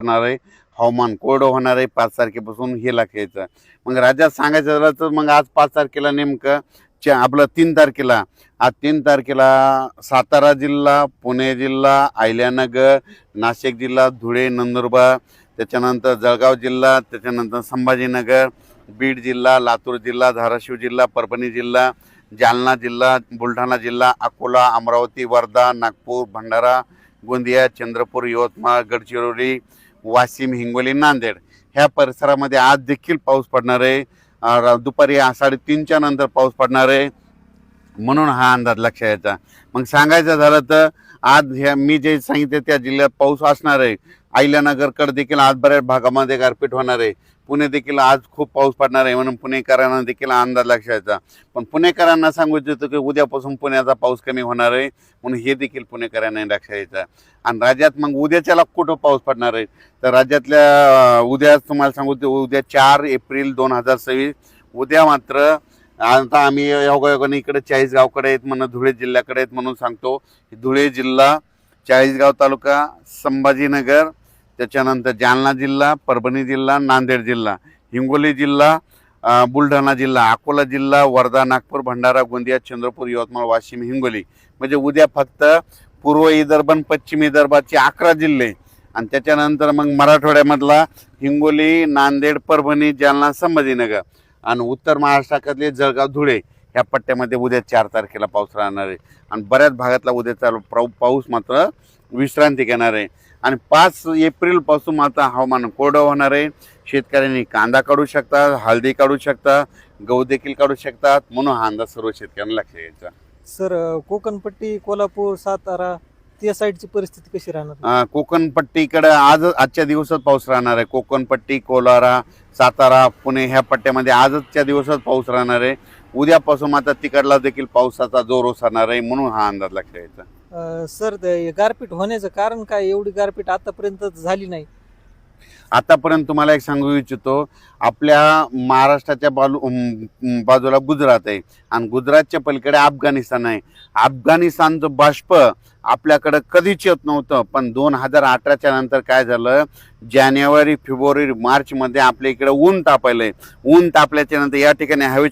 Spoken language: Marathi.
राहणार आहे, हवामान कोरडं होणार आहे 5 तारखेपासून हे लक्षायचं. मग राज्यात सांगायचं झालं तर मग आज 5 तारखेला नेमकं आपलं 3 तारखेला, आज 3 तारखेला सातारा जिल्हा, पुणे जिल्हा, अहिल्यानगर, नाशिक जिल्हा, धुळे, नंदुरबार, त्याच्यानंतर जळगाव जिल्हा, त्याच्यानंतर संभाजीनगर, बीड जिल्हा, लातूर जिल्हा, धाराशिव जिल्हा, परभणी जिल्हा, जालना जिल्हा, बुलढाणा जिल्हा, अकोला, अमरावती, वर्धा, नागपूर, भंडारा, गोंदिया, चंद्रपूर, यवतमाळ, गडचिरोली, वाशिम, हिंगोली, नांदेड ह्या परिसरामध्ये आज देखील पाऊस पडणार आहे. दुपारी 3:30च्या नंतर पाऊस पडणार आहे, म्हणून हा अंदाज लक्षात यायचा. मग सांगायचं झालं तर आज ह्या मी जे सांगितले त्या जिल्ह्यात पाऊस असणार आहे. अहिल्यानगरकडे देखील आज बऱ्याच भागामध्ये गारपीट होणार आहे. पुणे देखील आज खूप पाऊस पडणार आहे, म्हणून पुणेकरांना देखील अंदाज लक्षात यायचा. पण पुणेकरांना सांगू इच्छितो की उद्यापासून पुण्याचा पाऊस कमी होणार आहे, म्हणून हे देखील पुणेकरांना लक्षात यायचं. आणि राज्यात मग उद्याच्याला कुठं पाऊस पडणार आहे तर राज्यातल्या उद्या तुम्हाला सांगू उद्या 4 एप्रिल 2026 उद्या मात्र आता आम्ही योगायोगाने इकडे चाळीसगावकडे आहेत म्हणून धुळे जिल्ह्याकडे आहेत म्हणून सांगतो. धुळे जिल्हा, चाळीसगाव तालुका, संभाजीनगर, त्याच्यानंतर जालना जिल्हा, परभणी जिल्हा, नांदेड जिल्हा, हिंगोली जिल्हा, बुलढाणा जिल्हा, अकोला जिल्हा, वर्धा, नागपूर, भंडारा, गोंदिया, चंद्रपूर, यवतमाळ, वाशिम, हिंगोली म्हणजे उद्या फक्त पूर्व विदर्भ आणि पश्चिम विदर्भाचे 11 जिल्हे आणि त्याच्यानंतर मग मराठवाड्यामधला हिंगोली, नांदेड, परभणी, जालना, संभाजीनगर आणि उत्तर महाराष्ट्रातले जळगाव, धुळे ह्या पट्ट्यामध्ये उद्या 4 तारखेला पाऊस राहणार आहे. आणि बऱ्याच भागातला उद्याचा पाऊस मात्र विश्रांती घेणार आहे. आणि 5 एप्रिलपासून मात्र हवामान कोरडं होणार आहे. शेतकऱ्यांनी कांदा काढू शकतात, हळदी काढू शकतात, गहू देखील काढू शकतात, म्हणून हा अंदाज सर्व शेतकऱ्यांना लक्षात घ्यायचा. सर, कोकणपट्टी, कोल्हापूर, सातारा त्या साईडची परिस्थिती कशी राहणार? कोकणपट्टीकडे आजच्या दिवसात पाऊस राहणार आहे. कोकणपट्टी, कोलारा, सातारा, पुणे ह्या पट्ट्यामध्ये आजच्या दिवसात पाऊस राहणार आहे. उद्यापासून मात्र तिकडला देखील पावसाचा जोर ओसरणार आहे, म्हणून हा अंदाज लक्षात घ्यायचा. सर, गारपीट होण्याचं कारण काय? एवढी गारपीट आतापर्यंत झाली नाही. आतापर्यंत तुम्हाला एक सांगू इच्छितो, आपल्या महाराष्ट्राच्या बाजूला गुजरात आहे आणि गुजरातच्या पलीकडे अफगाणिस्तान आहे. अफगाणिस्तानचं बाष्प आपल्याकडं कधीच येत नव्हतं, पण 2018च्या नंतर काय झालं, जानेवारी, फेब्रुवारी, मार्चमध्ये आपल्या इकडे ऊन तापायलंय. ऊन तापल्याच्या नंतर या ठिकाणी हवेची